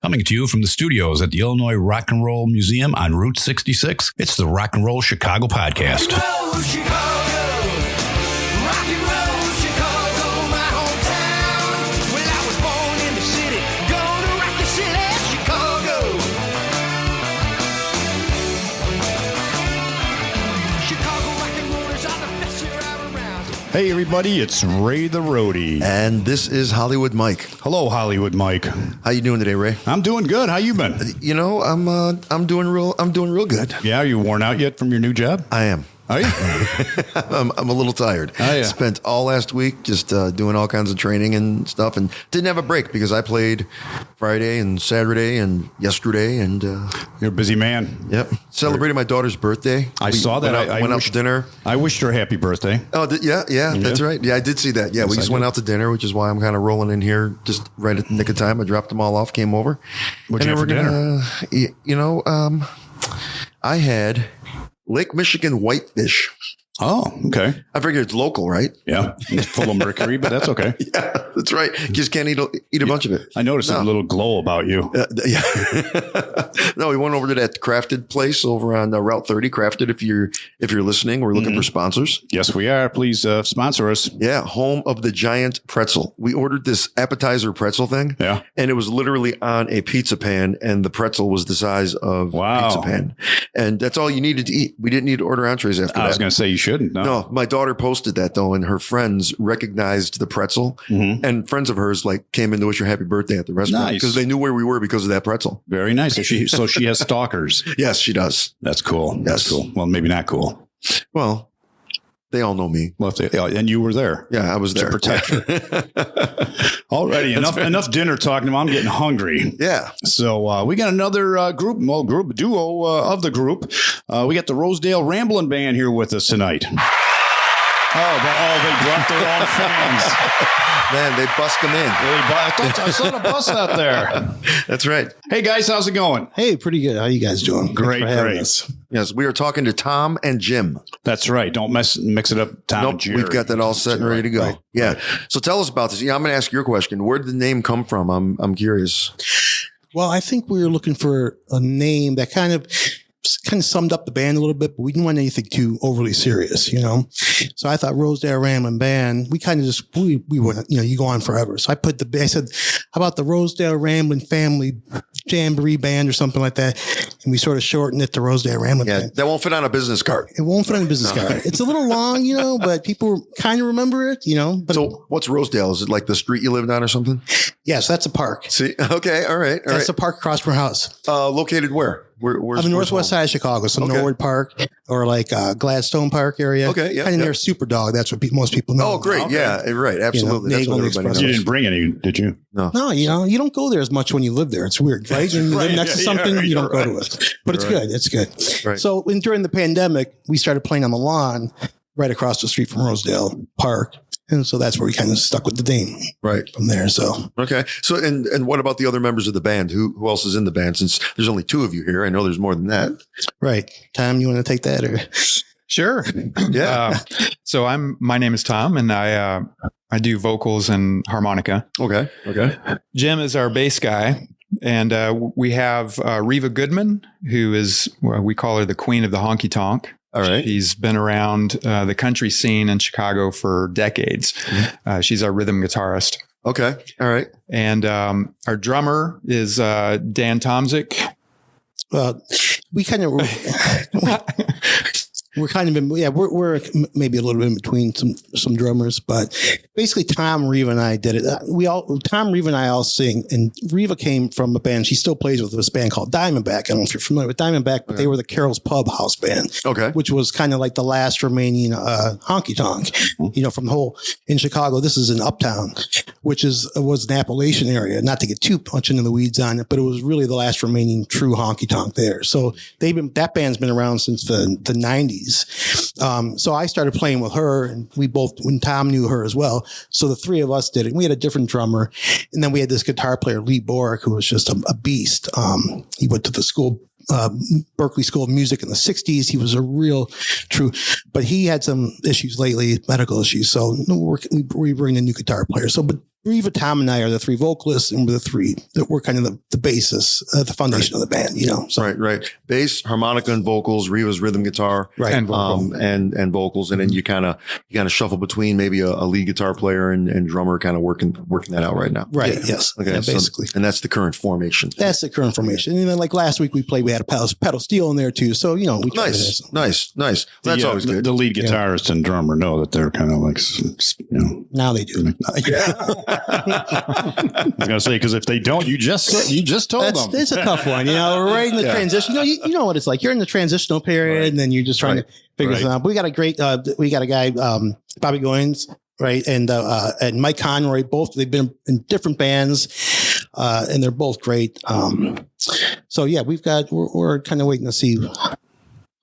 Coming to you from the studios at the Illinois Rock and Roll Museum on Route 66, it's the Rock and Roll Chicago podcast. Roll, Chicago. Rock and roll, Chicago, my hometown. Well, I was born in the city, gonna rock the city, Chicago. Chicago rock and rollers are the best year out around. Hey everybody, it's Ray the Roadie. And this is Hollywood Mike. Hello, Hollywood Mike. How you doing today, Ray? I'm doing good. How you been? You know, I'm doing real good. Yeah, are you worn out yet from your new job? I am. Are you? I'm a little tired. Oh, yeah. Spent all last week just doing all kinds of training and stuff, and didn't have a break because I played Friday and Saturday and yesterday, and You're a busy man. yep, celebrated my daughter's birthday. I saw that. I went out to dinner. I wished her a happy birthday. Oh, yeah, that's right. Yeah, I did see that. Yeah, Yes, we just I went did. out to dinner, which is why I'm kind of rolling in here just right at the nick of time. I dropped them all off, came over. What'd you have for dinner? I had Lake Michigan whitefish. Oh, okay. I figure it's local, right? Yeah, it's full of mercury, but that's okay. Yeah, that's right. You just can't eat a bunch of it. I noticed a little glow about you. Yeah. No, we went over to that Crafted place over on Route 30. Crafted, if you're listening, we're looking for sponsors. Yes, we are. Please sponsor us. Yeah, home of the giant pretzel. We ordered this appetizer pretzel thing. Yeah. And it was literally on a pizza pan, and the pretzel was the size of a pizza pan. And that's all you needed to eat. We didn't need to order entrees after that. I was going to say you shouldn't. No, my daughter posted that though, and her friends recognized the pretzel, and friends of hers came in to wish her happy birthday at the restaurant Nice. because they knew where we were because of that pretzel. Very nice. So she has stalkers. Yes, she does. That's cool. Yes. That's cool. Well, maybe not cool. Well, they all know me. Well, and you were there. Yeah, I was there. To protect her. Alrighty, enough dinner talking. I'm getting hungry. Yeah. So we got another duo of the group. We got the Rosedale Ramblin Band here with us tonight. They brought their own fans. Man, they bust them in. I saw the bus out there. That's right. Hey guys, how's it going? Hey, pretty good. How you guys doing? Great, Thanks for having great. us. Yes, we are talking to Tom and Jim. That's right. Don't mix it up, Tom. Nope, and Jerry. we've got that all set and ready to go. Right. Yeah. So tell us about this. Yeah, I'm going to ask your question. Where did the name come from? I'm curious. Well, I think we were looking for a name that kind of summed up the band a little bit, but we didn't want anything too overly serious, you know? So I thought Rosedale Ramblin Band, we kind of just, we wouldn't, you go on forever. So I said, how about the Rosedale Ramblin Family Jamboree Band or something like that? And we sort of shortened it to Rosedale Ramblin Yeah, Band. that won't fit on a business card. It won't fit on a business card. It's a little long, but people kind of remember it, But So what's Rosedale? Is it like the street you lived on or something? yes, that's a park. See, okay, all right. That's a park across from our house. Located where? Where's On the northwest home? side of Chicago, so Okay. Norwood Park or like Gladstone Park area. Okay, yeah, kind of yeah. near Superdog. That's what most people know. Oh, great. Okay. Yeah, right. Absolutely. That's Nagel what everybody Express. knows. You didn't bring any, did you? No, you don't go there as much when you live there. It's weird, right? When you live next to something, you don't go to it. But it's good. It's good. Right. So during the pandemic, we started playing on the lawn right across the street from Rosedale Park. And so that's where we kind of stuck with the name Right. from there. So Okay. So, and what about the other members of the band? Who else is in the band? Since there's only two of you here, I know there's more than that. right. Tom, you want to take that or? Sure. Yeah. So my name is Tom, and I do vocals and harmonica. Okay. Jim is our bass guy, and we have Reva Goodman, who is we call her the Queen of the Honky Tonk. All right. She's been around the country scene in Chicago for decades. She's our rhythm guitarist, Okay. All right. and our drummer is Dan Tomzik. We kind of we're kind of in, we're maybe a little bit in between some drummers, but basically Tom, Reva, and I did it. Tom, Reva, and I all sing, and Reva came from a band. She still plays with this band called Diamondback. I don't know if you're familiar with Diamondback, but they were the Carol's Pub house band, Okay. which was kind of like the last remaining honky tonk, from the whole in Chicago. This is in Uptown, which was an Appalachian area. Not to get too much into the weeds on it, but it was really the last remaining true honky tonk there. So that band's been around since the 90s. So I started playing with her, and when Tom knew her as well. So the three of us did it. We had a different drummer, and then we had this guitar player, Lee Borick, who was just a beast. He went to the school, Berkeley School of Music in the 60s. He was a real true, but he had some issues lately, medical issues. So we bring a new guitar player. So, but Reva, Tom, and I are the three vocalists, and we're kind of the basis, the foundation of the band, So. Right. Bass, harmonica, and vocals. Reva's rhythm guitar, Right. And vocal. and vocals, and then you kind of shuffle between maybe a lead guitar player and drummer, kind of working that out right now. Right. Yes. Okay. Yeah, so- basically. and that's the current formation. That's the current formation. And then like last week we had a pedal steel in there too. So, we tried to have some. Nice. That's always good. The lead guitarist and drummer know that they're kind of like, Now they do. I was gonna say, because if they don't, you just told them. It's a tough one. We're right in the transition. You know what it's like. You're in the transitional period, and then you're just trying to figure something out. But we got a guy, Bobby Goins, right, and Mike Conroy. Both they've been in different bands, and they're both great. So yeah, we're kind of waiting to see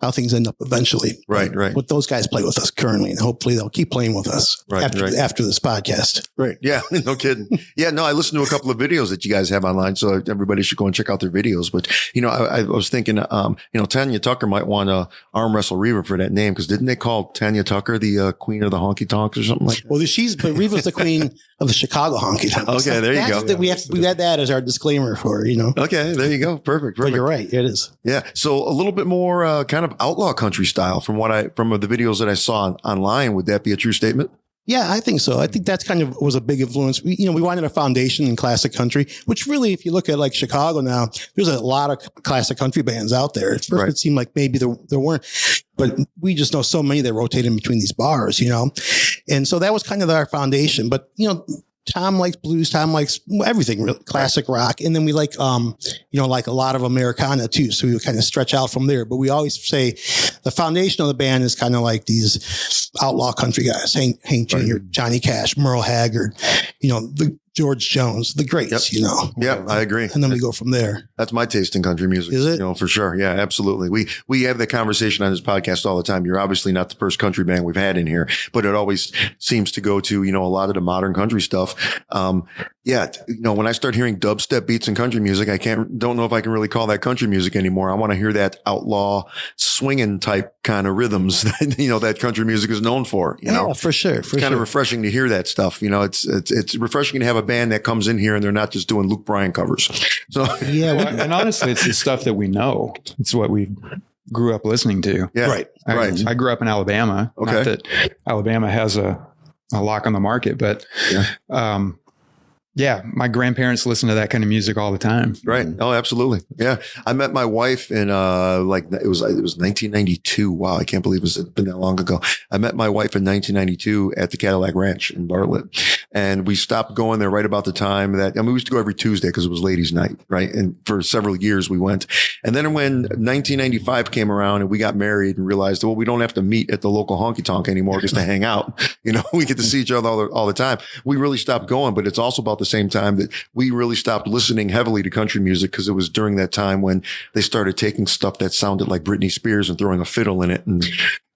how things end up eventually. Right. But those guys play with us currently, and hopefully they'll keep playing with us after this podcast. Right. Yeah. No kidding. Yeah. No, I listened to a couple of videos that you guys have online, so everybody should go and check out their videos. But, I was thinking, Tanya Tucker might want to arm wrestle Reva for that name, because didn't they call Tanya Tucker the queen of the honky tonks or something like that? Well, but Reva's the queen of the Chicago honky tonks. Okay, there you go. We had that as our disclaimer for, Okay, there you go. Perfect. But you're right. It is. Yeah. So a little bit more kind of outlaw country style from the videos that I saw online. Would that be a true statement? Yeah, I think so. I think that's kind of was a big influence. We wanted a foundation in classic country, which really, if you look at like Chicago now, there's a lot of classic country bands out there. At first, it seemed like maybe there weren't, but we just know so many that rotate in between these bars, and so that was kind of our foundation. But, Tom likes blues. Tom likes everything, really, classic rock. And then we like, like a lot of Americana too. So we kind of stretch out from there. But we always say the foundation of the band is kind of like these outlaw country guys, Hank Jr., Johnny Cash, Merle Haggard, the George Jones, the greats, Yeah, I agree. And then we go from there. That's my taste in country music. Is it? For sure. Yeah, absolutely. We have that conversation on this podcast all the time. You're obviously not the first country band we've had in here, but it always seems to go to, a lot of the modern country stuff. When I start hearing dubstep beats in country music, don't know if I can really call that country music anymore. I want to hear that outlaw swinging type kind of rhythms that, that country music is known for, Yeah, for sure. It's kind of refreshing to hear that stuff. It's refreshing to have a band that comes in here and they're not just doing Luke Bryan covers. So yeah. And honestly, it's the stuff that we know. It's what we grew up listening to. yeah, Right. I grew up in Alabama. Okay. Not that Alabama has a lock on the market, but my grandparents listened to that kind of music all the time. Right. Oh, absolutely. Yeah. I met my wife in, it was 1992. Wow. I can't believe it's been that long ago. I met my wife in 1992 at the Cadillac Ranch in Bartlett, and we stopped going there right about the time that, we used to go every Tuesday because it was ladies' night. Right. And for several years we went. And then when 1995 came around and we got married and realized, well, we don't have to meet at the local honky tonk anymore just to hang out. We get to see each other all the time. We really stopped going, but it's also about the same time that we really stopped listening heavily to country music, because it was during that time when they started taking stuff that sounded like Britney Spears and throwing a fiddle in it and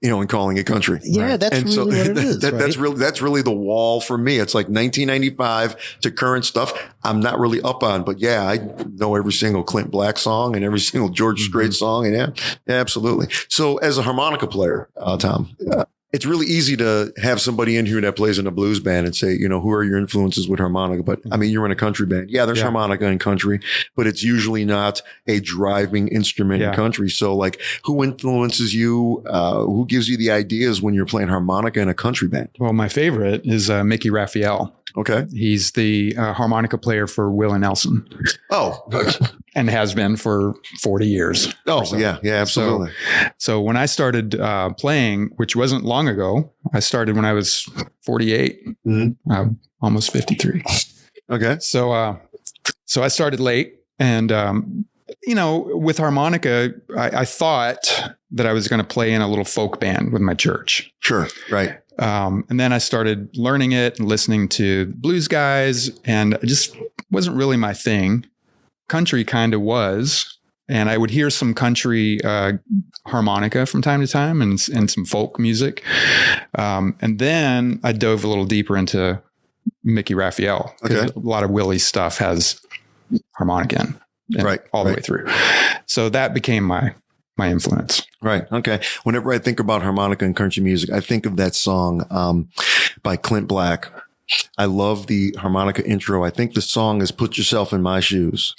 and calling it country. Yeah, that's and really what it is. That's really the wall for me. It's like 1995 to current stuff. I'm not really up on, but yeah, I know every single Clint Black song and every single George Strait song, and yeah, absolutely. So as a harmonica player, Tom, it's really easy to have somebody in here that plays in a blues band and say, who are your influences with harmonica? But you're in a country band. Yeah, there's harmonica in country, but it's usually not a driving instrument in country. So like, who influences you? Who gives you the ideas when you're playing harmonica in a country band? Well, my favorite is Mickey Raphael. Okay. He's the harmonica player for Willie Nelson. Oh, and has been for 40 years. Oh, yeah, absolutely. So when I started playing, which wasn't long ago, I started when I was 48, almost 53. Okay. So I started late, and with harmonica, I thought that I was going to play in a little folk band with my church. Sure. Right. And then I started learning it and listening to blues guys, and it just wasn't really my thing. Country kind of was. And I would hear some country harmonica from time to time and some folk music. And then I dove a little deeper into Mickey Raphael. Okay. A lot of Willie's stuff has harmonica in Right. all the way through. So that became my influence. Right. Okay. Whenever I think about harmonica and country music, I think of that song by Clint Black, I love the harmonica intro. I think the song is Put Yourself in My Shoes.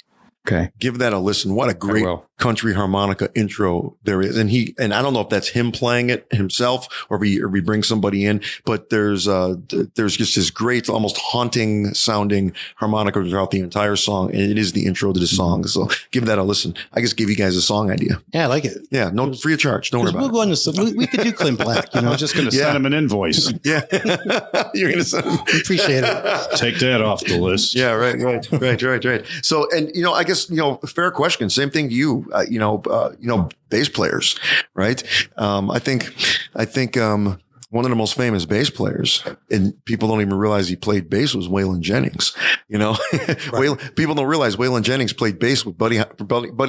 Okay. Give that a listen. What a great country harmonica intro there is. And I don't know if that's him playing it himself or we bring somebody in, but there's just this great, almost haunting sounding harmonica throughout the entire song. And it is the intro to the song. So give that a listen. I just gave you guys a song idea. Yeah, I like it. Yeah. No, free of charge. Don't worry about we'll it. go into we could do Clint Black, I'm just going to send him an invoice. Yeah. You're going to send him. Appreciate it. Take that off the list. Yeah. Right. So, and, I guess, fair question. Same thing to you, bass players, right? I think one of the most famous bass players, and people don't even realize he played bass, was Waylon Jennings. Right. People don't realize Waylon Jennings played bass with Buddy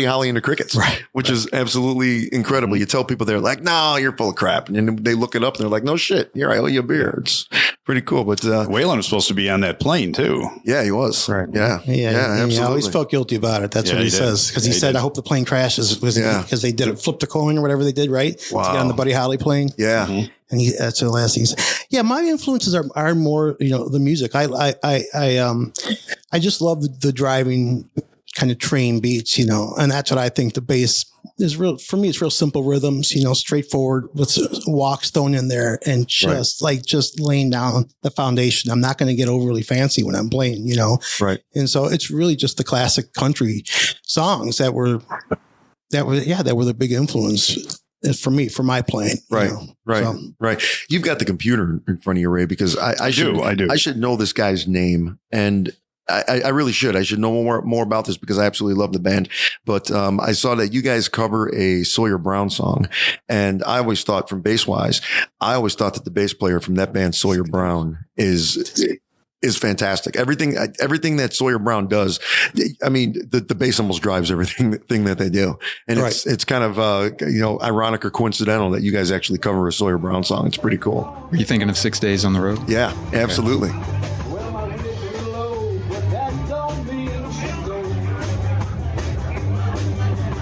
Holly and the Crickets, right, which is absolutely incredible. You tell people, they're like, no, you're full of crap. And then they look it up and they're like, no shit, here, I owe you a beer. It's pretty cool. But Waylon was supposed to be on that plane too. Yeah, he was. Right. Yeah, absolutely. He always felt guilty about it. That's what he says. Because he said, I hope the plane crashes. Because they did it, flipped a coin or whatever they did, right? Wow. To get on the Buddy Holly plane. Yeah. Mm-hmm. And that's the last thing. Yeah, my influences are more, the music. I just love the driving kind of train beats, and that's what I think the bass is real. For me, it's real simple rhythms, straightforward with walks thrown in there and just laying down the foundation. I'm not going to get overly fancy when I'm playing, Right. And so it's really just the classic country songs that were the big influence for me, for my playing. Right. You've got the computer in front of you, Ray, because I do. I should know this guy's name, and I really should. I should know more about this because I absolutely love the band. But I saw that you guys cover a Sawyer Brown song, and I always thought, from bass wise, that the bass player from that band, Sawyer Brown, is fantastic. Everything that Sawyer Brown does, I mean, the bass almost drives everything that they do. And it's kind of, ironic or coincidental that you guys actually cover a Sawyer Brown song. It's pretty cool. Are you thinking of 6 Days on the Road? Yeah, absolutely. Well, my wind is low, but that don't mean she's low.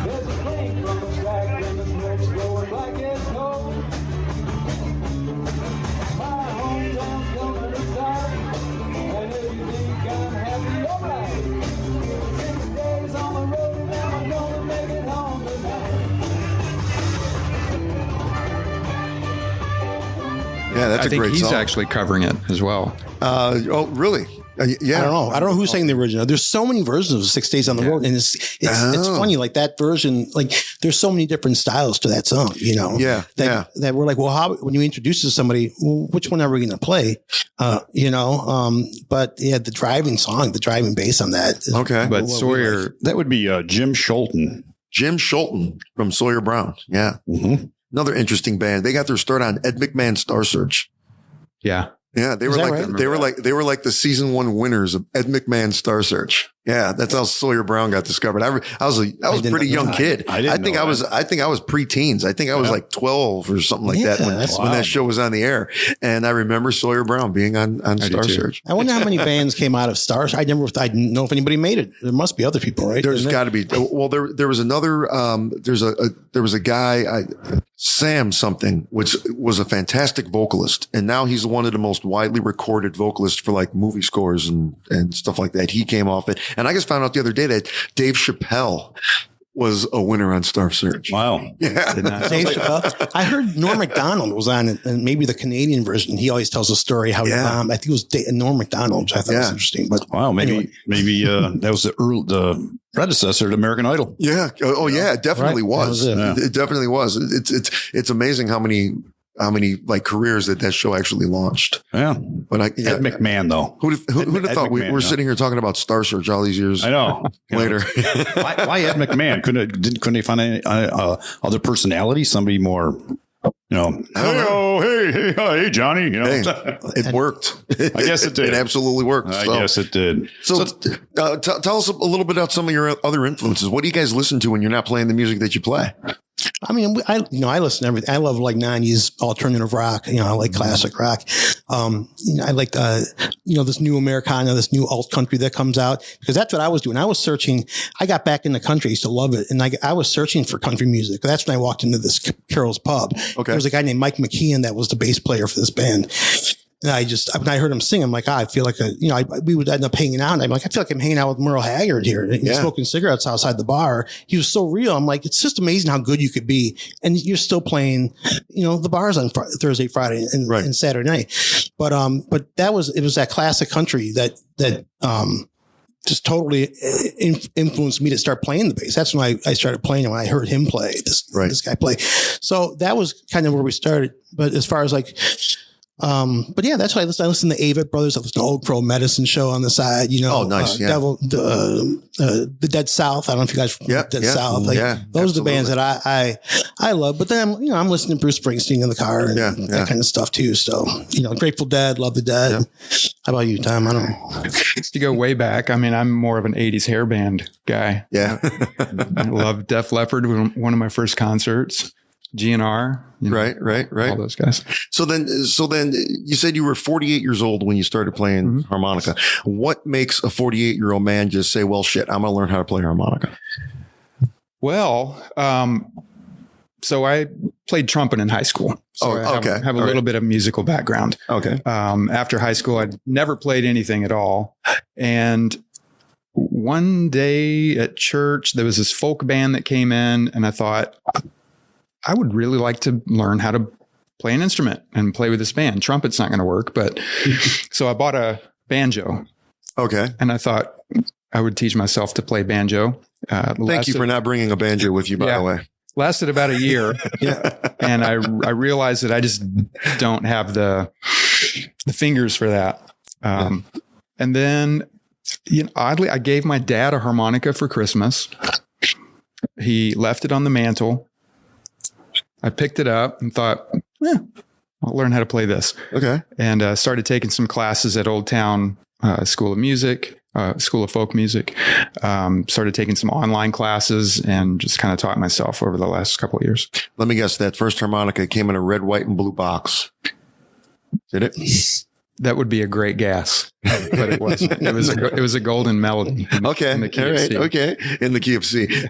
There's a flame from the stack and the smoke's glowing black as snow. My hometown's coming to start, and if you think I'm happy, alright. 6 days on the road, and I'm gonna make it home tonight. Yeah, that's I a think great he's song. actually covering it as well. Oh, really? Yeah. I don't know who's saying the original. There's so many versions of 6 Days on the Road, and it's funny. Like that version, like there's so many different styles to that song. That we're like, well, how when you introduce it to somebody, well, which one are we going to play? But yeah, the driving bass on that. Okay, But Sawyer, That would be Jim Scholten. Jim Scholten from Sawyer Brown. Yeah. Mm-hmm. Another interesting band. They got their start on Ed McMahon's Star Search. yeah. Yeah, they were like the season 1 winners of Ed McMahon's Star Search. Yeah, that's how Sawyer Brown got discovered. I was a pretty young kid. I think I was preteens. I think I was like 12 or something like that when that show was on the air. And I remember Sawyer Brown being on Star Search. I wonder how many bands came out of Stars. I didn't know if anybody made it. There must be other people, right? There's got to be. Well, there was another. There was a guy, Sam something, which was a fantastic vocalist, and now he's one of the most widely recorded vocalists for like movie scores and stuff like that. He came off it, and I just found out the other day that Dave Chappelle was a winner on Star Search. Wow. Yeah. Dave Chappelle. I heard Norm Macdonald was on it, and maybe the Canadian version. He always tells a story how he bombed. I think it was Norm Macdonald, which I thought was interesting. But wow, maybe anyway. That was the predecessor to American Idol. Yeah. Oh, yeah. It definitely was. That was it definitely was. It's amazing how many like careers that show actually launched. Yeah. But Ed McMahon though. Who'd have thought we were sitting here talking about Star Search all these years? I know. Later. Why Ed McMahon? Couldn't they find any other personality? Somebody more, hey, Johnny. Hey, it worked. I guess it did. It absolutely worked. I guess it did. So tell us a little bit about some of your other influences. What do you guys listen to when you're not playing the music that you play? I mean, I listen to everything. I love like 90s alternative rock. I like classic rock. I like, this new Americana, this new alt country that comes out, because that's what I was doing. I was searching. I got back in the country. I used to love it. And I was searching for country music. That's when I walked into this Carol's Pub. Okay. There was a guy named Mike McKeon that was the bass player for this band. And when I heard him sing, I'm like, I feel like we would end up hanging out. And I'm like, I feel like I'm hanging out with Merle Haggard here. And he's smoking cigarettes outside the bar. He was so real. I'm like, it's just amazing how good you could be. And you're still playing, the bars on Thursday, Friday, and Saturday night. But it was that classic country that just totally influenced me to start playing the bass. That's when I started playing it, when I heard him play, this guy play. So that was kind of where we started. But as far as but yeah, that's why I listened to Avett Brothers. I listened to Old Crow Medicine Show on the side, Oh, nice. Devil, the Dead South. I don't know if you guys remember Dead South. Those are the bands that I love. But then, I'm listening to Bruce Springsteen in the car and that kind of stuff too. So, Grateful Dead, love the Dead. Yeah. How about you, Tom? I don't know. To go way back, I mean, I'm more of an 80s hair band guy. Yeah. I love Def Leppard, one of my first concerts. GNR. Right. All those guys. So then you said you were 48 years old when you started playing harmonica. What makes a 48-year-old man just say, well, shit, I'm going to learn how to play harmonica? Well, so I played trumpet in high school. So I have a little bit of musical background. Okay. After high school, I'd never played anything at all. And one day at church, there was this folk band that came in, and I thought, I would really like to learn how to play an instrument and play with this band. Trumpet's not going to work, but so I bought a banjo. Okay. And I thought I would teach myself to play banjo. Thank you for not bringing a banjo with you, by the way. Lasted about a year. And I realized that I just don't have the fingers for that. And then, oddly, I gave my dad a harmonica for Christmas. He left it on the mantle. I picked it up and thought, I'll learn how to play this. Okay. And started taking some classes at Old Town School of Music, School of Folk Music. Started taking some online classes and just kind of taught myself over the last couple of years. Let me guess, that first harmonica came in a red, white, and blue box. Did it? That would be a great guess, but it wasn't. It was a golden melody. Okay. In the key of C. Okay. In the key of C. Yeah.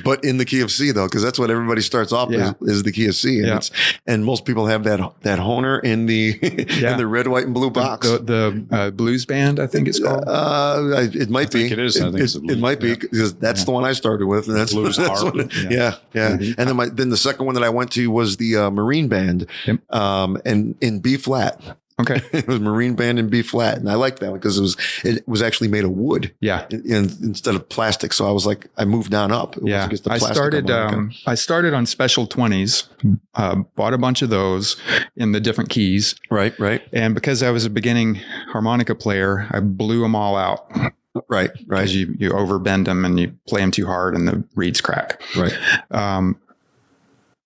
But in the key of C though, because that's what everybody starts off is the key of C. And, and most people have that honer in the in the red, white, and blue box. The blues band, I think it's called. It might be. I think it is. I think it might be because that's the one I started with, and that's blues harp. And then the second one that I went to was the Marine Band, and in B flat. Okay. It was Marine Band in B flat. And I liked that one because it was actually made of wood. Yeah. Instead of plastic. So I was like, I moved on up. I started on Special 20s, bought a bunch of those in the different keys. Right. And because I was a beginning harmonica player, I blew them all out. Right. Because you overbend them and you play them too hard and the reeds crack. Right.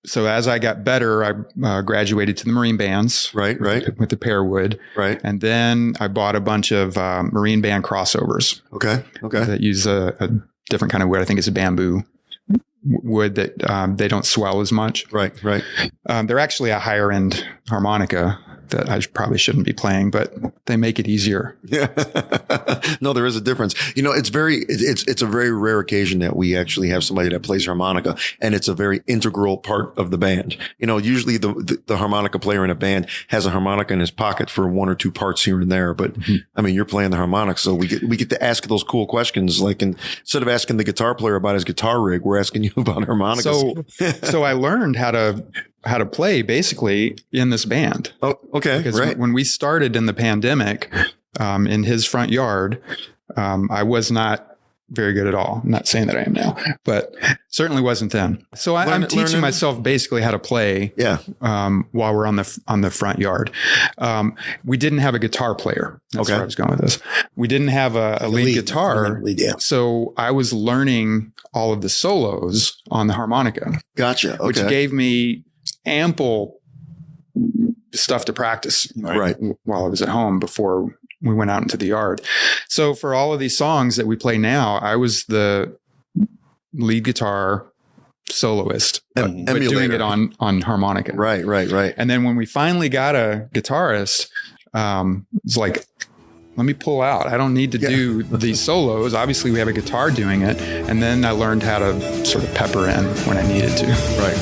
So as I got better, I graduated to the Marine Bands. Right. With the Pearwood. Right. And then I bought a bunch of Marine Band crossovers. Okay. That use a different kind of wood. I think it's a bamboo wood that they don't swell as much. Right. They're actually a higher end harmonica that I probably shouldn't be playing, but they make it easier. Yeah. No, there is a difference. It's a very rare occasion that we actually have somebody that plays harmonica, and it's a very integral part of the band. Usually the harmonica player in a band has a harmonica in his pocket for one or two parts here and there. But I mean, you're playing the harmonica, so we get to ask those cool questions. Like, instead of asking the guitar player about his guitar rig, we're asking you about harmonicas. So I learned how to play basically in this band. Oh, okay. Because right. when we started in the pandemic, in his front yard, I was not very good at all. I'm not saying that I am now, but certainly wasn't then. So I'm teaching myself basically how to play. While we're on the front yard. We didn't have a guitar player. That's where I was going with this. We didn't have a lead guitar. So I was learning all of the solos on the harmonica. Gotcha. Okay. Which gave me ample stuff to practice while I was at home before we went out into the yard. So for all of these songs that we play now, I was the lead guitar soloist, but doing it on harmonica. Right. And then when we finally got a guitarist, it's like, let me pull out. I don't need to do these solos. Obviously, we have a guitar doing it. And then I learned how to sort of pepper in when I needed to. Right.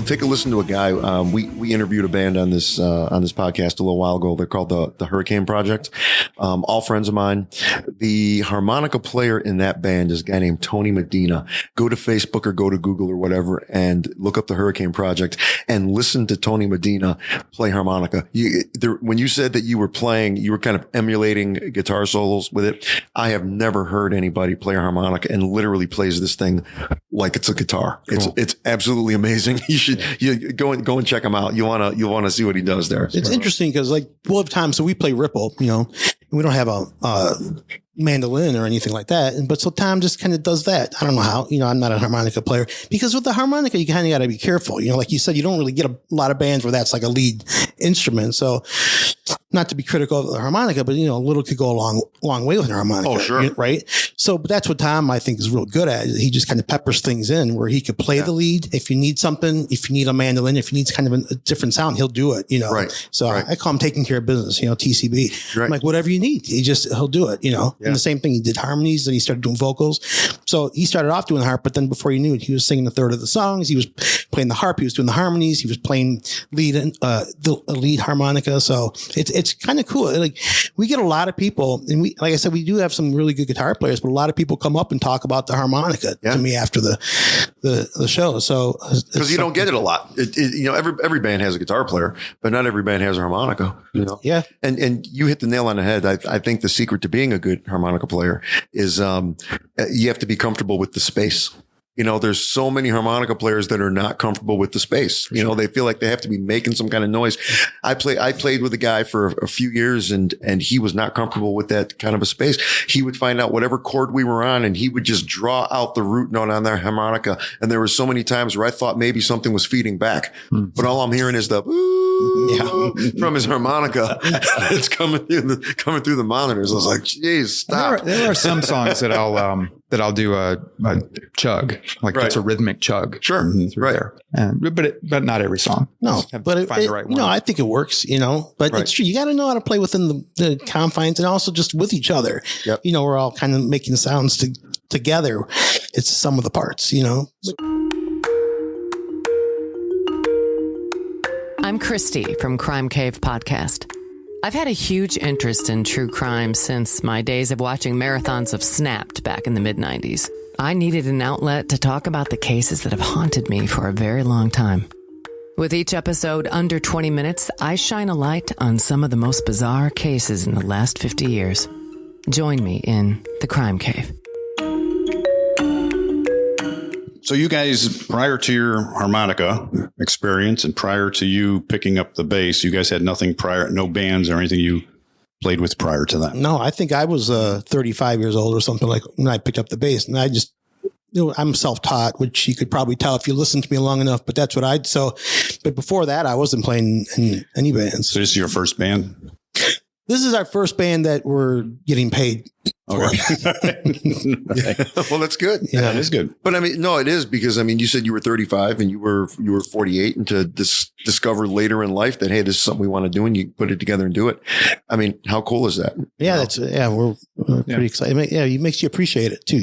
take a listen to a guy. We interviewed a band on this podcast a little while ago. They're called the Hurricane Project. All friends of mine. The harmonica player in that band is a guy named Tony Medina. Go to Facebook or go to Google or whatever and look up the Hurricane Project and listen to Tony Medina play harmonica. When you said that you were kind of emulating guitar solos with it. I have never heard anybody play a harmonica and literally plays this thing like it's a guitar. Cool. It's absolutely amazing. You should go and check him out. You want to see what he does there. It's interesting because we'll have times, so we play Ripple, and we don't have a mandolin or anything like that. But so Tom just kind of does that. I don't know how, I'm not a harmonica player, because with the harmonica, you kind of got to be careful. Like you said, you don't really get a lot of bands where that's like a lead instrument. So not to be critical of the harmonica, but a little could go a long way with a harmonica. Oh, sure. Right. So, but that's what Tom, I think, is real good at. He just kind of peppers things in where he could play the lead. If you need something, if you need a mandolin, if you need kind of a different sound, he'll do it, Right. So right. I call him taking care of business, TCB. Right. I'm like, whatever you need, he'll do it, And the same thing, he did harmonies and he started doing vocals. So he started off doing the harp, but then before you knew it, he was singing a third of the songs. He was playing the harp. He was doing the harmonies. He was playing the lead harmonica. So it's kind of cool. Like, we get a lot of people, and like I said, we do have some really good guitar players, but a lot of people come up and talk about the harmonica to me after the show. So because you don't get it a lot. Every band has a guitar player, but not every band has a harmonica. Yeah. And you hit the nail on the head. I think the secret to being a good harmonica player is you have to be comfortable with the space. There's so many harmonica players that are not comfortable with the space. They feel like they have to be making some kind of noise. I played with a guy for a few years and he was not comfortable with that kind of a space. He would find out whatever chord we were on and he would just draw out the root note on their harmonica. And there were so many times where I thought maybe something was feeding back, but all I'm hearing is the from his harmonica. It's coming through the monitors. I was like, geez, stop. There are some songs that I'll do a chug, like it's a rhythmic chug. Sure. Through there. But not every song. No, but find the right one. I think it works, but it's true. You got to know how to play within the confines and also just with each other. Yep. We're all kind of making sounds together. It's the sum of the parts, I'm Christy from Crime Cave Podcast. I've had a huge interest in true crime since my days of watching marathons of Snapped back in the mid-90s. I needed an outlet to talk about the cases that have haunted me for a very long time. With each episode under 20 minutes, I shine a light on some of the most bizarre cases in the last 50 years. Join me in the Crime Cave. So you guys, prior to your harmonica experience and prior to you picking up the bass, you guys had nothing prior, no bands or anything you played with prior to that? No, I think I was 35 years old or something like when I picked up the bass, and I just, I'm self-taught, which you could probably tell if you listen to me long enough, but that's what but before that, I wasn't playing in any bands. So this is your first band? This is our first band that we're getting paid. Okay. Well, that's good. Yeah, that is good. But I mean, no, it is because you said you were 35 and you were 48, and to discover later in life that, hey, this is something we want to do, and you put it together and do it. I mean, how cool is that? Yeah, we're pretty excited. Yeah, it makes you appreciate it too,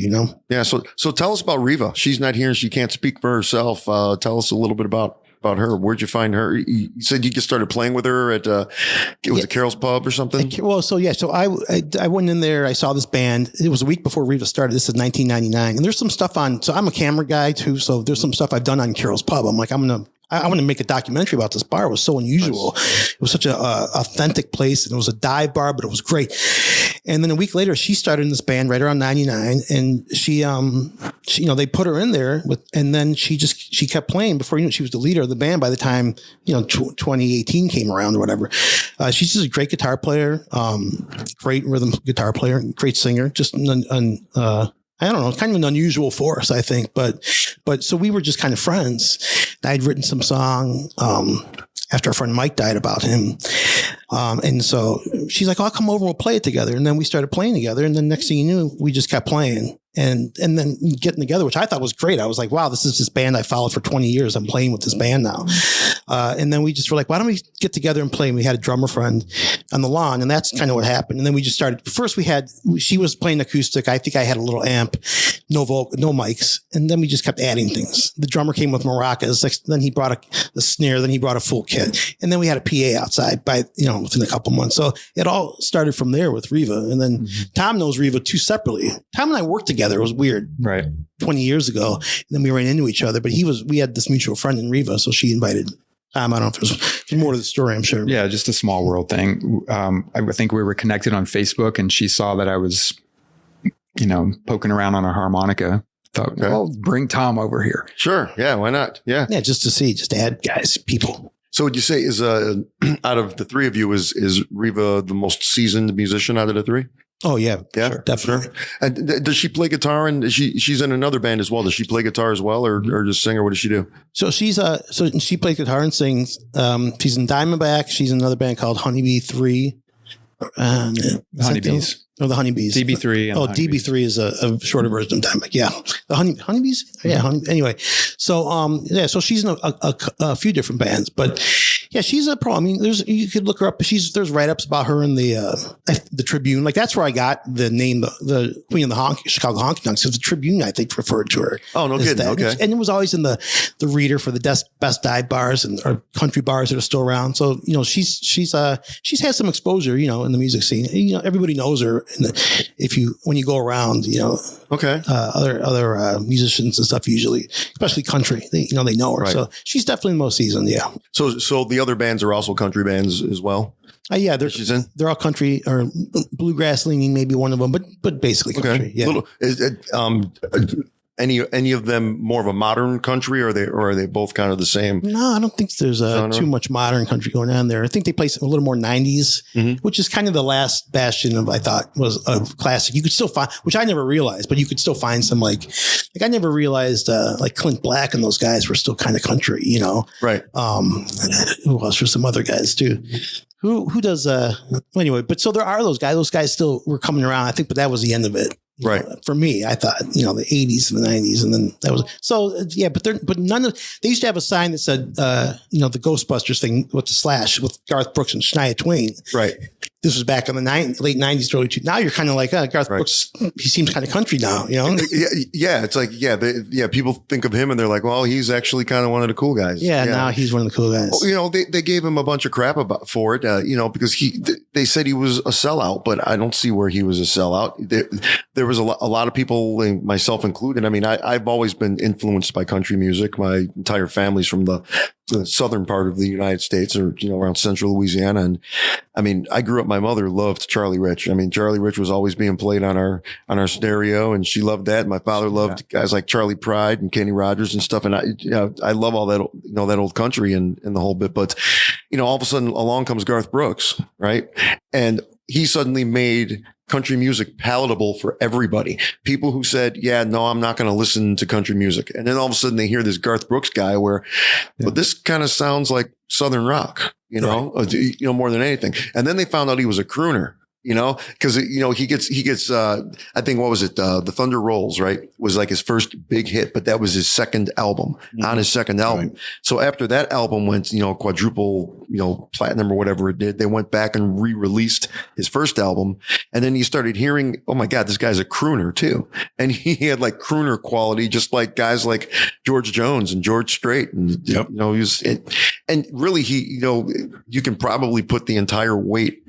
Yeah. So tell us about Riva. She's not here and she can't speak for herself. Tell us a little bit about her. Where'd you find her? You said you just started playing with her at was it Carol's Pub or something? So I went in there. I saw this band. It was a week before Riva started. This is 1999, and there's some stuff on. So I'm a camera guy too. So there's some stuff I've done on Carol's Pub. I'm like, I want to make a documentary about this bar. It was so unusual. Nice. It was such a authentic place, and it was a dive bar, but it was great. And then a week later, she started in this band right around 99, and she they put her in there and then she kept playing. Before she was the leader of the band by the time 2018 came around or whatever. She's just a great guitar player, great rhythm guitar player, great singer. Just I don't know, kind of an unusual force, I think, but so we were just kind of friends. I'd written some song after our friend Mike died about him. And so she's like, I'll come over and we'll play it together. And then we started playing together. And then next thing you knew, we just kept playing and then getting together, which I thought was great. I was like, wow, this is this band I followed for 20 years. I'm playing with this band now. And then we just were like, why don't we get together and play? And we had a drummer friend on the lawn, and that's kind of what happened. And then we just started. First, she was playing acoustic. I think I had a little amp, no mics, and then we just kept adding things. The drummer came with maracas. Then he brought the snare. Then he brought a full kit, and then we had a PA outside within a couple months. So it all started from there with Riva, and then Tom knows Riva too separately. Tom and I worked together. It was weird, Right. 20 years ago, and then we ran into each other. But we had this mutual friend in Riva, so she invited. I don't know if there's more to the story, I'm sure. Yeah, just a small world thing. I think we were connected on Facebook, and she saw that I was, poking around on a harmonica. Thought, well, bring Tom over here. Sure. Yeah. Why not? Yeah. Yeah. Just to add guys, people. So would you say is out of the three of you, is Riva the most seasoned musician out of the three? Oh yeah. Yeah, sure, definitely. Sure. And does she play guitar? And she's in another band as well. Does she play guitar as well, or just sing, or what does she do? So so she plays guitar and sings. She's in Diamondback. She's in another band called Honeybee 3. Honeybees. Oh, the Honeybees. DB3. And DB3 is a shorter version of Diamondback. Yeah. The Honeybees. Yeah. Anyway. So, so she's in a few different bands, but yeah, she's a pro. I mean, you could look her up. There's write-ups about her in the Tribune. Like that's where I got the name, the Queen of the Chicago Honky Tonks. It's the Tribune, I think, referred to her. Oh, no kidding. Okay. And it was always in the reader for the best dive bars or country bars that are still around. So, she's had some exposure, in the music scene. Everybody knows her. When you go around, okay, other musicians and stuff, usually, especially country, they know her. Right. So she's definitely the most seasoned. Yeah. So the other bands are also country bands as well. Yeah, they're all country or bluegrass leaning, maybe one of them, but basically country. Okay. Yeah. Any of them more of a modern country, or are they both kind of the same? No, I don't think there's too much modern country going on there. I think they play a little more 90s, which is kind of the last bastion of, I thought, was a classic. You could still find, which I never realized, but you could still find some like I never realized like Clint Black and those guys were still kind of country, Right. Who else? There's some other guys too. Who does anyway, but so there are those guys. Those guys still were coming around, I think, but that was the end of it. Right. For me, I thought, the 80s and the 90s. And then that was yeah, but none of, they used to have a sign that said, the Ghostbusters thing with the slash with Garth Brooks and Shania Twain. Right. This was back in the late 90s, early 2000s. Now you're kind of like, Garth Brooks, he seems kind of country now, Yeah. It's like, people think of him and they're like, well, he's actually kind of one of the cool guys. Yeah. Now he's one of the cool guys. Well, they gave him a bunch of crap for it, because they said he was a sellout, but I don't see where he was a sellout. There was a lot of people, myself included. I mean, I've always been influenced by country music. My entire family's from the southern part of the United States, or around central Louisiana. And I mean, I grew up, my mother loved Charlie Rich. I mean, Charlie Rich was always being played on our stereo, and she loved that. My father loved guys like Charlie Pride and Kenny Rogers and stuff. And I love all that, that old country and the whole bit. But, all of a sudden along comes Garth Brooks, right? And he suddenly made country music palatable for everybody. People who said, no, I'm not going to listen to country music. And then all of a sudden they hear this Garth Brooks guy but this kind of sounds like Southern rock, more than anything. And then they found out he was a crooner. Cause he gets, I think, what was it? The Thunder Rolls, right? Was like his first big hit, but that was his second album, on his second album. Right. So after that album went, quadruple, platinum or whatever it did, they went back and re-released his first album. And then you started hearing, oh my God, this guy's a crooner too. And he had like crooner quality, just like guys like George Jones and George Strait. And, and really you can probably put the entire weight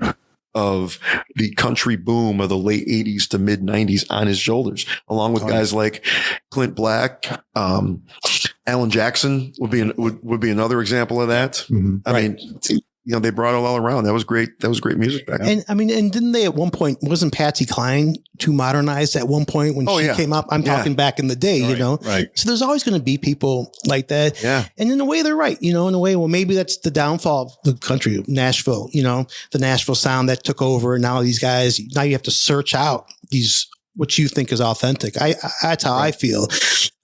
of the country boom of the late 80s to mid 90s on his shoulders, along with guys like Clint Black. Alan Jackson would be another example of that. Mm-hmm. I mean, they brought it all around. That was great. That was great music back then. And I mean, and didn't they at one point, wasn't Patsy Cline too modernized at one point when she came up? I'm talking back in the day, Right. So there's always going to be people like that. Yeah. And in a way they're right, in a way, well, maybe that's the downfall of the country, Nashville, the Nashville sound that took over. And now these guys, now you have to search out these what you think is authentic. That's how I feel.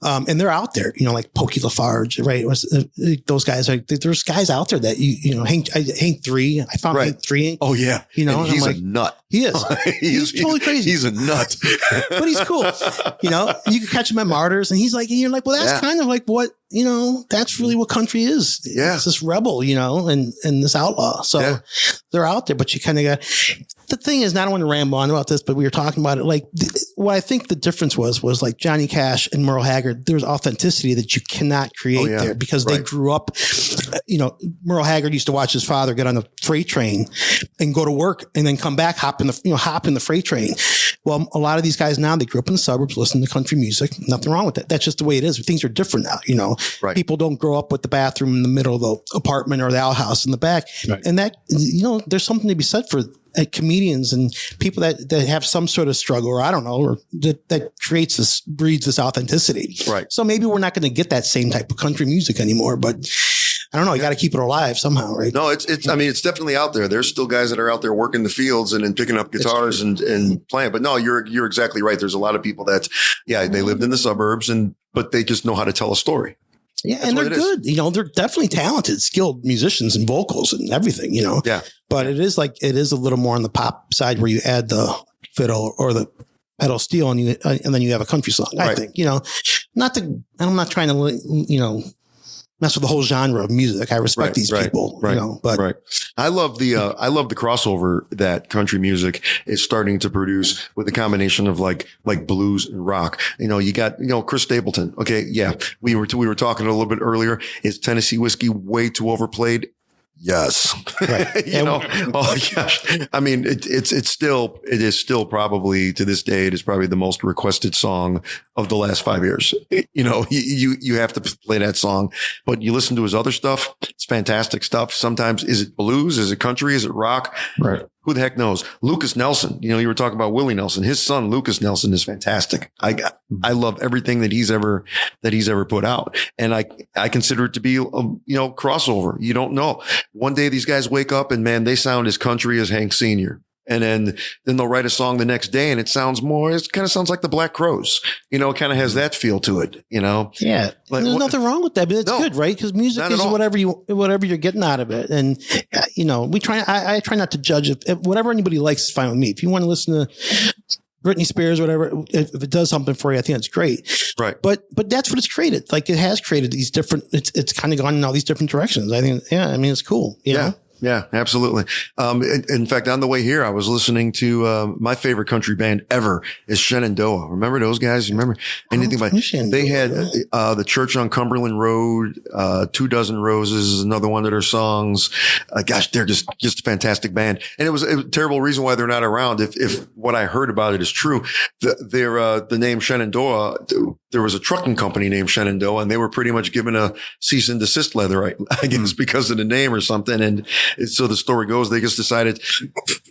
And they're out there, like Pokey Lafarge, right? Those guys there's guys out there that Hank 3. I found Hank 3. Oh yeah. And he's I'm a nut. He is. He's totally crazy. He's a nut. But he's cool. You can catch him at Martyrs and and you're like, well, that's kind of like what, that's really what country is. Yeah. It's this rebel, and this outlaw. So they're out there, but you kind of got, the thing is, and I don't want to ramble on about this, but we were talking about it. Like what I think the difference was like Johnny Cash and Merle Haggard, there's authenticity that you cannot create there because they grew up, Merle Haggard used to watch his father get on the freight train and go to work and then come back, hop in the freight train. Well, a lot of these guys now, they grew up in the suburbs, listening to country music. Nothing wrong with that. That's just the way it is. Things are different now, Right. People don't grow up with the bathroom in the middle of the apartment or the outhouse in the back. Right. And that, there's something to be said for comedians and people that have some sort of struggle, or I don't know, or that breeds this authenticity. Right. So maybe we're not going to get that same type of country music anymore, but I don't know. You got to keep it alive somehow, right? No, it's definitely out there. There's still guys that are out there working the fields and picking up guitars and playing. But no, you're exactly right. There's a lot of people that, they lived in the suburbs but they just know how to tell a story. Yeah, and they're good. They're definitely talented, skilled musicians and vocals and everything, Yeah. But it is a little more on the pop side where you add the fiddle or the pedal steel and then you have a country song. I think, I'm not trying to, mess with the whole genre of music. I respect these people, but I love the crossover that country music is starting to produce with a combination of like blues and rock. You got, Chris Stapleton. Okay. Yeah. We were talking a little bit earlier. Is Tennessee whiskey way too overplayed? Yes. Right. Oh gosh. I mean, it is still probably to this day, it is probably the most requested song of the last 5 years. You have to play that song, but you listen to his other stuff. It's fantastic stuff. Sometimes is it blues? Is it country? Is it rock? Right. Who the heck knows? Lucas Nelson. You were talking about Willie Nelson. His son, Lucas Nelson, is fantastic. I love everything that he's ever put out. And I consider it to be, crossover. You don't know. One day these guys wake up and man, they sound as country as Hank Sr. And then they'll write a song the next day and it kind of sounds like the Black Crows. It kind of has that feel to it, Yeah. Like, there's nothing wrong with that, but it's good, right? Because music is whatever you're getting out of it. And, I try not to judge if whatever anybody likes is fine with me. If you want to listen to Britney Spears, whatever, if it does something for you, I think it's great. Right. But that's what it's created. Like it has created these different, it's kind of gone in all these different directions. I think, it's cool. You know? Yeah, absolutely. In fact, on the way here, I was listening to my favorite country band ever is Shenandoah. Remember those guys? Remember anything about? They had the Church on Cumberland Road, 2 Dozen Roses is another one of their songs. Gosh, they're just a fantastic band. And it was a terrible reason why they're not around. If what I heard about it is true, the name Shenandoah, there was a trucking company named Shenandoah, and they were pretty much given a cease and desist letter, I guess, because of the name or something. And so the story goes, they just decided,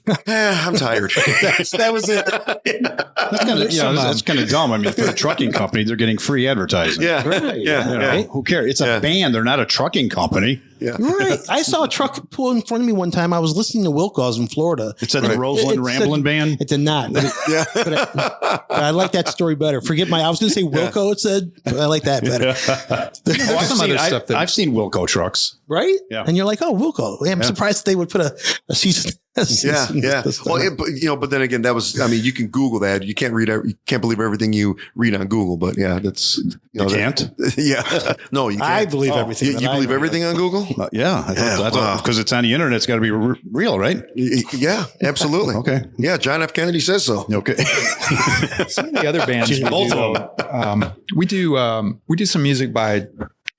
I'm tired. that was it. That's kind of dumb. I mean, for a trucking company, they're getting free advertising. Yeah. Right. Yeah. Who cares? It's a band. They're not a trucking company. Yeah. Right. I saw a truck pull in front of me one time. I was listening to Wilco's in Florida. It said the Rosedale Ramblin Band. It did not. But I like that story better. I was going to say Wilco, it said, but I like that better. I've seen Wilco trucks. Right? Yeah. And you're like, oh, Wilco. Yeah, I'm surprised they would put a season. Yeah. Well, but then again, you can Google that. You can't believe everything you read on Google, but yeah, that's, you can't. Yeah. No, you can't. I believe everything. You believe everything on Google? Because it's on the internet. It's got to be real, right? Yeah, absolutely. Okay. Yeah. John F. Kennedy says so. Okay. Some of the other bands we do some music by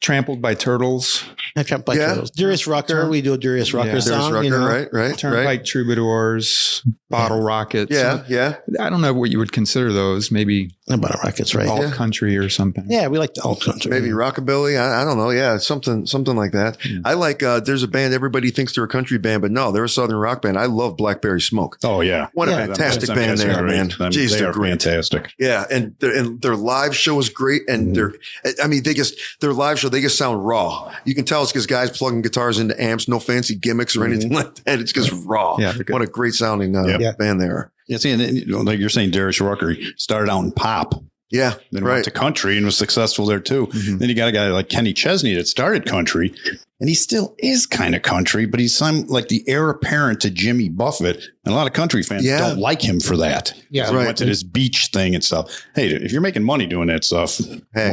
Trampled by Turtles. Trampled by Turtles. Darius Rucker. We do a Darius Rucker song. Darius Rucker, right. Turnpike Troubadours, Bottle Rockets. Yeah. I don't know what you would consider those. Maybe Bottle Rockets, right? Alt country or something. Yeah, we like the alt country. Maybe rockabilly. I don't know. Yeah, something like that. Yeah. I like. There's a band. Everybody thinks they're a country band, but no, they're a southern rock band. I love Blackberry Smoke. Oh yeah, what a fantastic band they are, man. Jeez, they they're are great. Fantastic. Yeah, and their live show is great, and their live show, they just sound raw. You can tell it's because guys plugging guitars into amps, no fancy gimmicks or anything like that. It's just raw. Yeah, what a great sounding band they are. Yeah, see, and like you're saying, Darius Rucker started out in pop. Yeah. Then went to country and was successful there too. Then you got a guy like Kenny Chesney that started country, and he still is kind of country, but he's like the heir apparent to Jimmy Buffett. And a lot of country fans don't like him for that. Yeah, he went to this beach thing and stuff. Hey, if you're making money doing that stuff,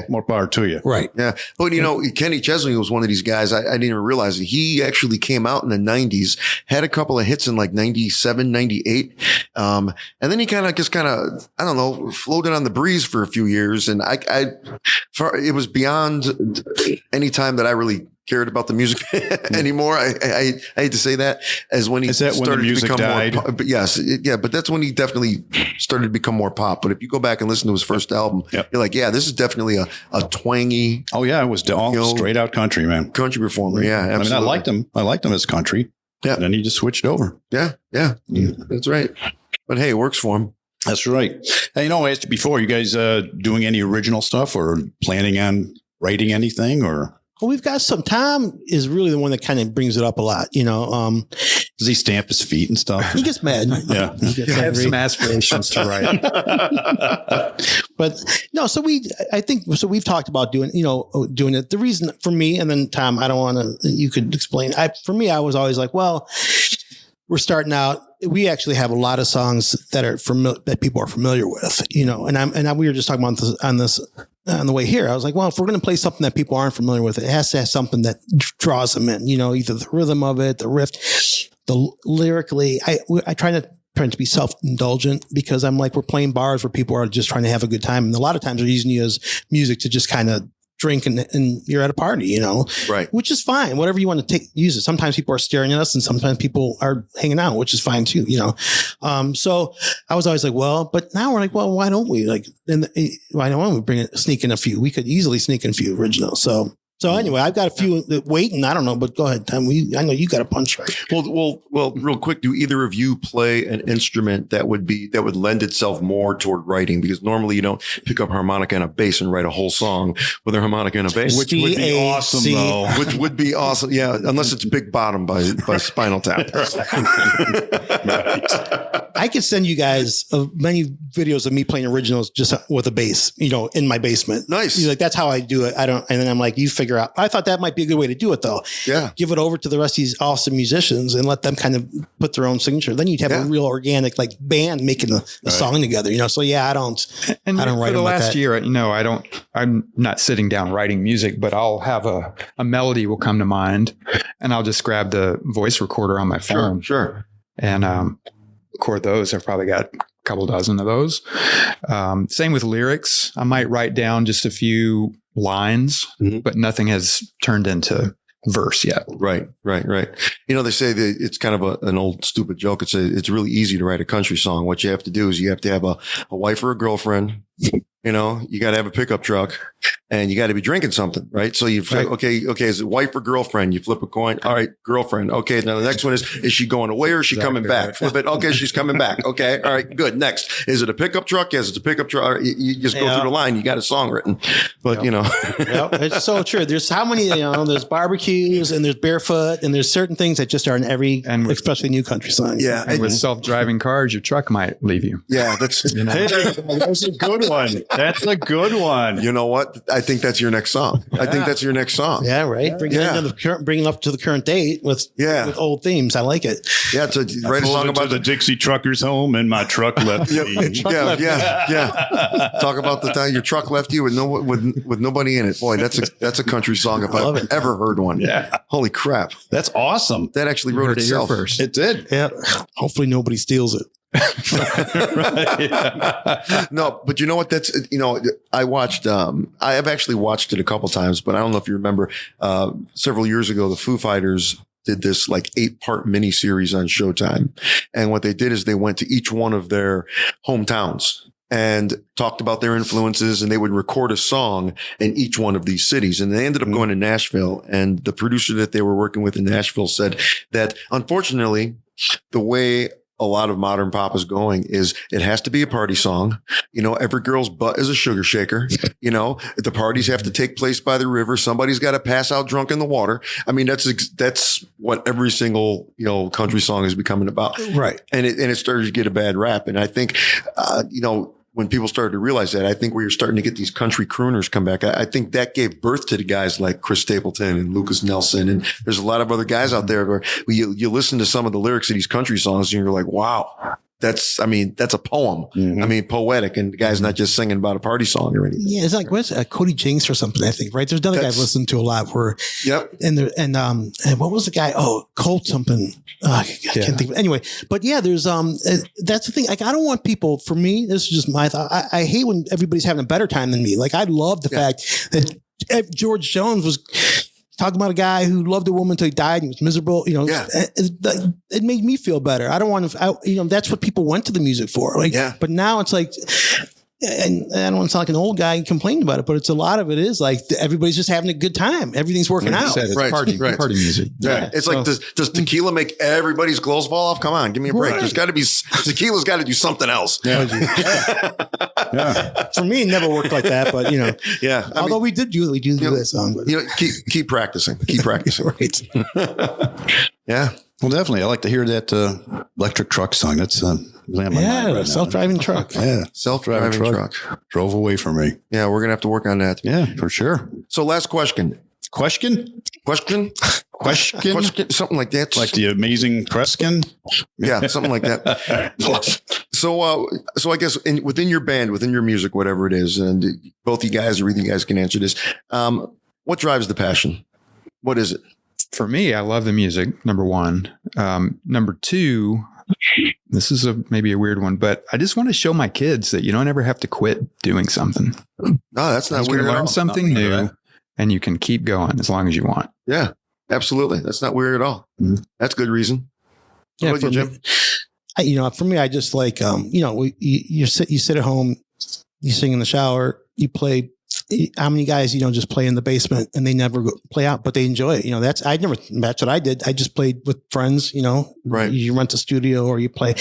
more power to you. Right. Yeah. But, Kenny Chesney was one of these guys. I didn't even realize it. He actually came out in the 90s, had a couple of hits in like 97, 98. And then he I don't know, floated on the breeze for a few years. And it was beyond any time that I really cared about the music anymore. I hate to say that, as when he started when the music to become died? more but yes, but that's when he definitely started to become more pop. But if you go back and listen to his first album, you're like, yeah, this is definitely a twangy. Oh yeah, it was all straight out country, man. Country performer. Yeah, absolutely. I mean, I liked him as country. Yeah. And then he just switched over. Yeah. That's right. But hey, it works for him. That's right. And, I asked you before, you guys doing any original stuff or planning on writing anything or? Well, we've got some. Tom is really the one that kind of brings it up a lot. Does he stamp his feet and stuff? He gets mad. Yeah. I have some aspirations to write. But no, so we've talked about doing it. The reason for me, and then Tom, I don't want to, you could explain. For me, I was always like, well, we're starting out. We actually have a lot of songs that are that people are familiar with, and we were just talking about this on the way here. I was like, well, if we're going to play something that people aren't familiar with, it has to have something that draws them in, either the rhythm of it, the riff, the lyrically. I try to be self-indulgent because I'm like, we're playing bars where people are just trying to have a good time. And a lot of times they're using you as music to just kind of drink and you're at a party, right. Which is fine. Whatever you want to use it. Sometimes people are staring at us and sometimes people are hanging out, which is fine too, So I was always like, well, but now we're like, well, why don't we why don't we sneak in a few? We could easily sneak in a few originals. So anyway, I've got a few waiting. I don't know, but go ahead, Tom. I know you got a punch right. Well, real quick. Do either of you play an instrument that would lend itself more toward writing? Because normally you don't pick up harmonica and a bass and write a whole song with a harmonica and a bass, which would be awesome, though. Which would be awesome, yeah. Unless it's Big Bottom by Spinal Tap. I could send you guys many videos of me playing originals just with a bass, in my basement. Nice. Like that's how I do it. And then I'm like, you figure out. I thought that might be a good way to do it, though. Yeah. Give it over to the rest of these awesome musicians and let them kind of put their own signature. Then you'd have a real organic band making a song together. So yeah, I don't write for the last like year. I'm not sitting down writing music, but I'll have a melody will come to mind, and I'll just grab the voice recorder on my phone. Sure. And record those. I've probably got a couple dozen of those. Same with lyrics. I might write down just a few lines, but nothing has turned into verse yet. Right. They say that it's kind of an old stupid joke. It's really easy to write a country song. What you have to do is you have to have a wife or a girlfriend. You got to have a pickup truck and you got to be drinking something, right? So you okay, is it wife or girlfriend? You flip a coin. All right, girlfriend. Okay. Now the next one is she going away or is she coming back? Flip it. Okay. She's coming back. Okay. All right. Good. Next. Is it a pickup truck? Yes, it's a pickup truck. You just go through the line. You got a song written, but it's so true. There's how many, there's barbecues and there's barefoot and there's certain things that just are in every, especially new country songs. Yeah. And with self-driving cars, your truck might leave you. Yeah. That's a good one. That's a good one. You know what? I think that's your next song. Yeah. I think that's your next song. Yeah, right. Bring it up to the current date with old themes. I like it. Yeah, to write a song about the Dixie truckers home and my truck left me. Yeah. Talk about the time your truck left you with nobody in it. Boy, that's a country song if I've ever heard one. Yeah. Holy crap. That's awesome. That actually wrote itself first. It did. Yeah. Hopefully nobody steals it. No, but you know what? That's, I watched, I have actually watched it a couple times, but I don't know if you remember, several years ago, the Foo Fighters did this 8-part mini series on Showtime. And what they did is they went to each one of their hometowns and talked about their influences, and they would record a song in each one of these cities. And they ended up going to Nashville, and the producer that they were working with in Nashville said that unfortunately, the way a lot of modern pop is going is it has to be a party song. You know, every girl's butt is a sugar shaker. You know, the parties have to take place by the river. Somebody's got to pass out drunk in the water. I mean, that's what every single, you know, country song is becoming about. Right. And it started to get a bad rap. And I think, you know, when people started to realize that, I think we were starting to get these country crooners come back. I think that gave birth to the guys like Chris Stapleton and Lucas Nelson. And there's a lot of other guys out there where you listen to some of the lyrics of these country songs and you're like, wow, that's a poem. Mm-hmm. I mean, poetic. And the guy's not just singing about a party song or anything. Yeah, it's like what's Cody Jinks or something, I think, right? There's another guy I've listened to a lot where and what was the guy? Oh, Colt something. I can't think of it. Anyway, but yeah, there's that's the thing. Like, I don't want people, for me, this is just my thought. I hate when everybody's having a better time than me. Like, I love the fact that George Jones was talking about a guy who loved a woman until he died and he was miserable. You know, it made me feel better. I don't want to, you know, that's what people went to the music for. Like, but now it's like, and I don't want to sound like an old guy complaining about it, but it's a lot of it is like everybody's just having a good party's Everything's working out. It's party music. Yeah. It's like, does tequila make everybody's clothes fall off? Come on, give me a break. Right. There's got to be, tequila's got to do something else. For me, it never worked like that, but you know, although we do this song, but. You know, keep practicing, Right. Yeah. Well, definitely. I like to hear that electric truck song. That's self-driving truck. Yeah, Self-driving truck. Drove away from me. Yeah, we're going to have to work on that. Yeah, for sure. So last question. Question? Something like that. Like the amazing Kreskin? Yeah, something like that. So I guess within your band, within your music, whatever it is, and both you guys or either you guys can answer this. What drives the passion? What is it? For me, I love the music, number one. Number two, this is maybe a weird one, but I just want to show my kids that you don't ever have to quit doing something. No, that's not you weird. can learn something new, right? and you can keep going as long as you want. Yeah, absolutely. That's not weird at all. Mm-hmm. That's good reason. Yeah, What about you, Jim? For me, I just like, you sit at home, you sing in the shower, you play. How many guys, just play in the basement and they never play out, but they enjoy it. That's what I did. I just played with friends, Right. You rent a studio or you play.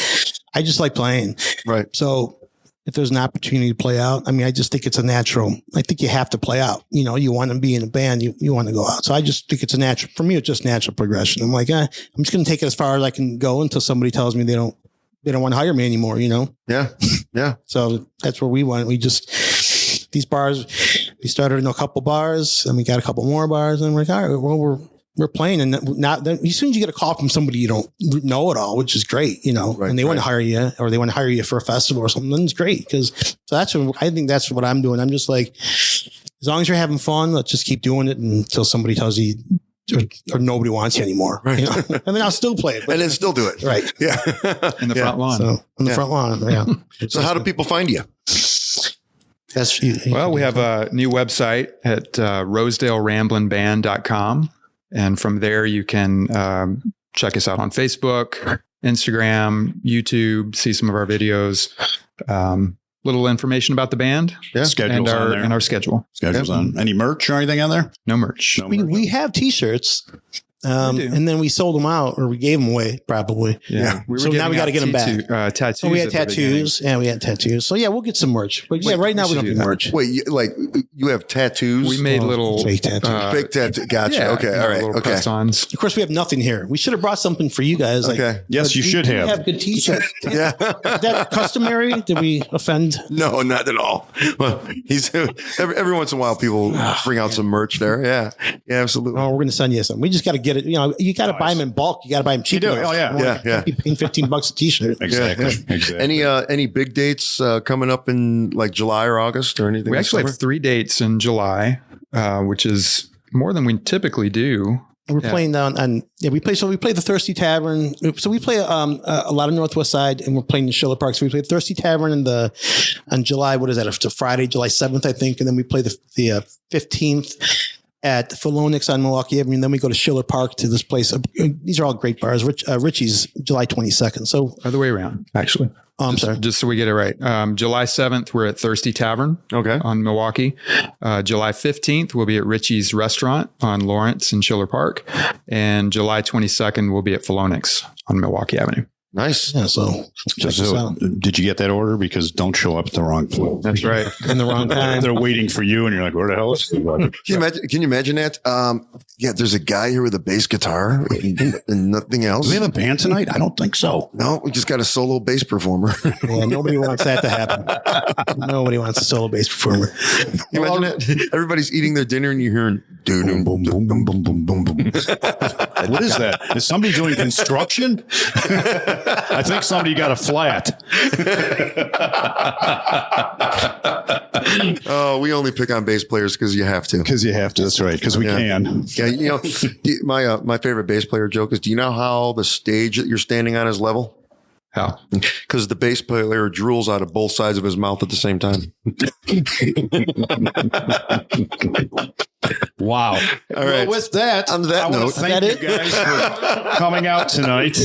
I just like playing. Right. So if there's an opportunity to play out, I just think it's a natural. I think you have to play out. You want to be in a band, you want to go out. So I just think it's a natural, for me, it's just natural progression. I'm like, I'm just going to take it as far as I can go until somebody tells me they don't want to hire me anymore, Yeah. Yeah. So that's where we went. These bars, we started in a couple bars and we got a couple more bars and we're like, all right, well, we're playing. And as soon as you get a call from somebody you don't know at all, which is great, and they want to hire you or they want to hire you for a festival or something, then it's great. I think that's what I'm doing. I'm just like, as long as you're having fun, let's just keep doing it until somebody tells you or nobody wants you anymore. Right. And then I'll still play it. And then still do it. Right. Yeah. In the front lawn. So on the front lawn. Yeah. So how do people find you? Well, we have a new website at rosedaleramblin.band.com. And from there, you can check us out on Facebook, Instagram, YouTube, see some of our videos, little information about the band Schedules and our schedule. Schedules on. Any merch or anything on there? No merch. We have t-shirts. And then we sold them out or we gave them away probably. Yeah. So now we got to get them back. Tattoos. We had tattoos. Yeah, we had tattoos. So yeah, we'll get some merch. But right now we don't do merch. Wait, you have tattoos? We made little fake tattoos. Fake tattoo. Gotcha. Yeah, okay. All right. little Okay. press-ons. Of course, we have nothing here. We should have brought something for you guys. Okay. Yes, you should have. We have good t-shirts. Yeah. Is that customary? Did we offend? No, not at all. Well, every once in a while people bring out some merch there. Yeah. Yeah, absolutely. Oh, we're going to send you some. We just got to get it. You got to buy them in bulk. You got to buy them cheap. You do. Oh, yeah. Yeah. Be paying $15 a t-shirt. Exactly. Yeah. Exactly. Any big dates coming up in like July or August or anything? We this actually summer? have 3 dates in July, which is more than we typically do. We're playing down and we play the Thirsty Tavern. So we play a lot of Northwest Side and we're playing in Schiller Park. So we play the Thirsty Tavern on July, what is that? It's a Friday, July 7th, I think. And then we play the 15th at Philonix on Milwaukee Avenue. And then we go to Schiller Park to this place. These are all great bars. Richie's July 22nd. So Other way around, actually. I'm sorry. Just so we get it right. July 7th, we're at Thirsty Tavern on Milwaukee. July 15th, we'll be at Richie's Restaurant on Lawrence and Schiller Park. And July 22nd, we'll be at Philonix on Milwaukee Avenue. Nice. Yeah, so check us out. Did you get that order? Because don't show up at the wrong place. That's right. In the wrong time. They're waiting for you, and you're like, "Where the hell is he?" Can you imagine that? Yeah, there's a guy here with a bass guitar and nothing else. Do we have a band tonight? I don't think so. No, we just got a solo bass performer. Yeah, nobody wants that to happen. Nobody wants a solo bass performer. Can you imagine that? Everybody's eating their dinner and you're hearing boom, boom, boom, boom, boom, boom, boom, boom. What is that? Is somebody doing construction? I think somebody got a flat. Oh, we only pick on bass players because you have to. Because you have to. That's right. Because we can. Yeah, you know, my favorite bass player joke is: do you know how the stage that you're standing on is level? How? Because the bass player drools out of both sides of his mouth at the same time. Wow. All Well, right. with that, On that I want note- to thank you guys for coming out tonight.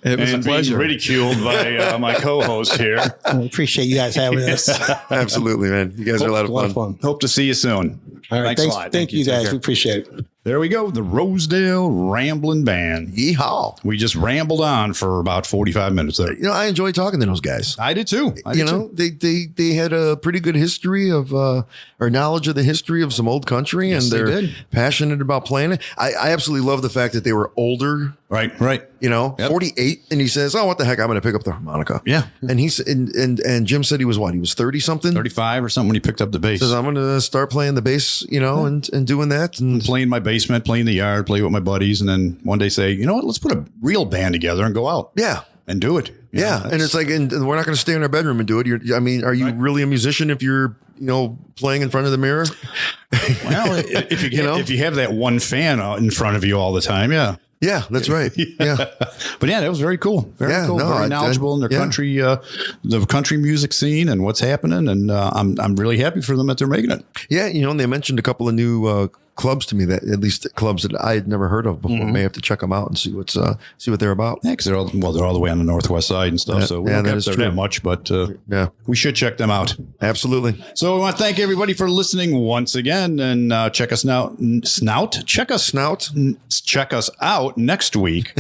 It was and a pleasure. being ridiculed by my co-host here. I appreciate you guys having us. Absolutely, man. You guys are a lot of fun. Hope to see you soon. All right. Thanks a Thanks, lot. thank you Take guys. care. We appreciate it. There we go. The Rosedale Ramblin Band. Yeehaw. We just rambled on for about 45 minutes there. You know, I enjoy talking to those guys. I did too. They had a pretty good history of or knowledge of the history of some old country, Yes, and they they're did. passionate about playing it. I absolutely love the fact that they were older. Right. You know, Yep. 48, and he says, "Oh, what the heck? I'm going to pick up the harmonica." Yeah. and he's and Jim said he was what? He was 30 something. 35 or something when he picked up the bass. Says I'm going to start playing the bass, you know, and doing that. And Play in my basement, play in the yard, play with my buddies, and then one day say, you know what, let's put a real band together and go out yeah. and do it. You Yeah, know, and it's like, and we're not going to stay in our bedroom and do it. I mean, are you really a musician if you're, you know, playing in front of the mirror? well, if you if you have that one fan in front of you all the time, yeah. Yeah, that's right. Yeah, But yeah, that was very cool. Very Yeah, cool. no, Very knowledgeable in their country, the country music scene and what's happening. And I'm really happy for them that they're making it. yeah. You know, and they mentioned a couple of new clubs to me, that at least clubs that I had never heard of before. May have to check them out and see what they're about. Yeah, because they're all the way on the northwest side and stuff. Yeah, So we yeah, don't that get is there true. that much, but Yeah, we should check them out. absolutely. So we want to thank everybody for listening once again, and check us out next week,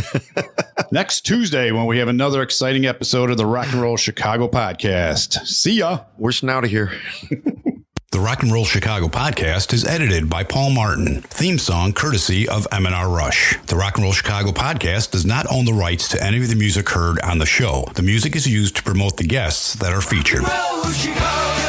next Tuesday, when we have another exciting episode of the Rock and Roll Chicago podcast. See ya. We're out of here. The Rock and Roll Chicago podcast is edited by Paul Martin. Theme song courtesy of M&R Rush. The Rock and Roll Chicago podcast does not own the rights to any of the music heard on the show. The music is used to promote the guests that are featured. Roll, Chicago.